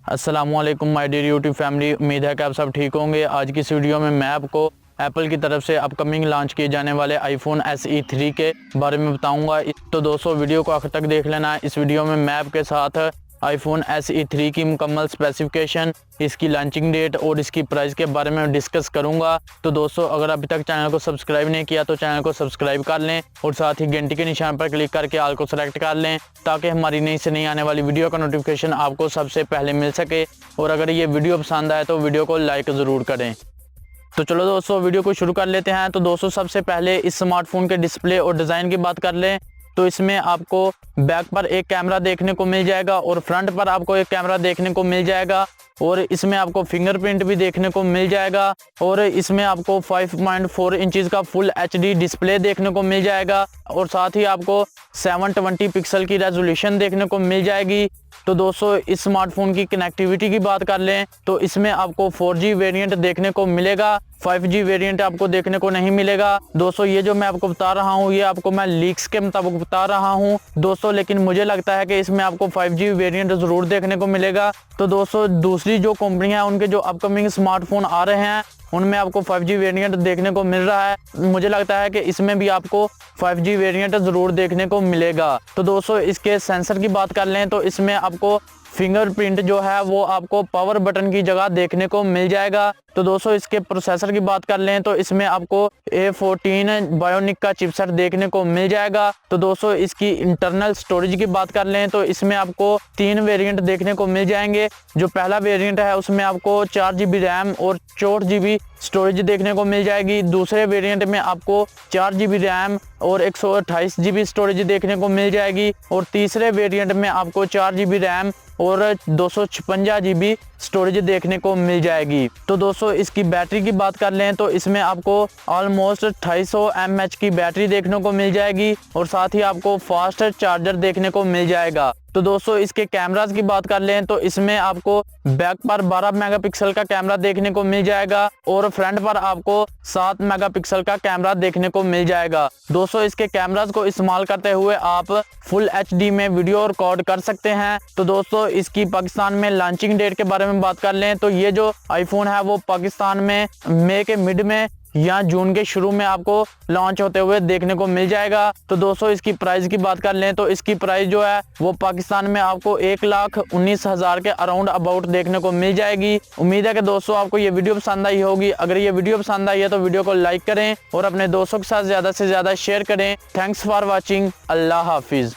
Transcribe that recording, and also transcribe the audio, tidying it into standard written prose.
अस्सलाम-ओ-अलैकुम my dear YouTube family, उम्मीद है कि आप सब ठीक होंगे। आज की इस वीडियो में मैं आपको एप्पल की तरफ से अपकमिंग लॉन्च किए जाने वाले आईफोन SE 3 के बारे में बताऊंगा। तो दोस्तों वीडियो को आखिर तक देख लेना। इस वीडियो में मैं आपके साथ आईफोन SE 3 की मुकम्मल स्पेसिफिकेशन, इसकी लॉन्चिंग डेट और इसकी प्राइस के बारे में डिस्कस करूंगा। तो दोस्तों अगर अभी तक चैनल को सब्सक्राइब नहीं किया तो चैनल को सब्सक्राइब कर लें और साथ ही घंटी के निशान पर क्लिक करके ऑल को सेलेक्ट कर लें ताकि हमारी नई से नई आने वाली वीडियो का नोटिफिकेशन आपको सबसे पहले मिल सके। और अगर ये वीडियो पसंद आए तो वीडियो को लाइक ज़रूर करें। तो चलो दोस्तों वीडियो को शुरू कर लेते हैं। तो दोस्तों सबसे पहले इस स्मार्टफोन के डिस्प्ले और डिज़ाइन की बात कर लें तो इसमें आपको बैक पर एक कैमरा देखने को मिल जाएगा और फ्रंट पर आपको एक कैमरा देखने को मिल जाएगा और इसमें आपको फिंगरप्रिंट भी देखने को मिल जाएगा और इसमें आपको 5.4 इंचज़ का फुल HD डिस्प्ले देखने को मिल जाएगा और साथ ही आपको 720 पिक्सल की रेजोल्यूशन देखने को मिल जाएगी। तो दोस्तों इस स्मार्टफोन की कनेक्टिविटी की बात कर लें तो इसमें आपको 4G वेरिएंट देखने को मिलेगा, 5G वेरिएंट आपको देखने को नहीं मिलेगा। दोस्तों ये जो मैं आपको बता रहा हूँ ये आपको मैं लीक्स के मुताबिक बता रहा हूँ दोस्तों, लेकिन मुझे लगता है कि इसमें आपको 5G वेरिएंट ज़रूर देखने को मिलेगा। तो दोस्तों दूसरी जो कंपनियां उनके जो अपकमिंग स्मार्टफोन आ रहे हैं उनमें आपको 5G वेरिएंट देखने को मिल रहा है। मुझे लगता है कि इसमें भी आपको 5G वेरिएंट ज़रूर देखने को मिलेगा। तो दोस्तों इसके सेंसर की बात कर लें तो इसमें आपको फिंगरप्रिंट जो है वो आपको पावर बटन की जगह देखने को मिल जाएगा। तो दोस्तों इसके प्रोसेसर की बात कर लें तो इसमें आपको A14 बायोनिक का चिपसेट देखने को मिल जाएगा। तो दोस्तों इसकी इंटरनल स्टोरेज की बात कर लें तो इसमें आपको 3 वेरिएंट देखने को मिल जाएंगे। जो पहला वेरिएंट है उसमें आपको 4GB रैम और 64GB स्टोरेज देखने को मिल जाएगी। दूसरे वेरिएंट में आपको 4GB रैम और 128GB स्टोरेज देखने को मिल जाएगी और तीसरे वेरिएंट में आपको 4GB रैम और 256GB स्टोरेज देखने को मिल जाएगी। तो दोस्तों इसकी बैटरी की बात कर लें तो इसमें आपको ऑलमोस्ट 250 mAh की बैटरी देखने को मिल जाएगी और साथ ही आपको फास्ट चार्जर देखने को मिल जाएगा। तो दोस्तों इसके कैमरास की बात कर लें तो इसमें आपको बैक पर 12 मेगापिक्सल का कैमरा देखने को मिल जाएगा और फ्रंट पर आपको 7 मेगापिक्सल का कैमरा देखने को मिल जाएगा। दोस्तों इसके कैमरास को इस्तेमाल करते हुए आप फुल HD में वीडियो रिकॉर्ड कर सकते हैं। तो दोस्तों इसकी पाकिस्तान में लॉन्चिंग डेट के बारे में बात कर लें तो ये जो आईफोन है वो पाकिस्तान में मई के मिड में या जून के शुरू में आपको लॉन्च होते हुए देखने को मिल जाएगा। तो दोस्तों इसकी प्राइस की बात कर लें तो इसकी प्राइस जो है वो पाकिस्तान में आपको 1,19,000 के अराउंड अबाउट देखने को मिल जाएगी। उम्मीद है कि दोस्तों आपको ये वीडियो पसंद आई होगी। अगर ये वीडियो पसंद आई है तो वीडियो को लाइक करें और अपने दोस्तों के साथ ज़्यादा से ज़्यादा शेयर करें। Thanks for watching. अल्लाह हाफिज़।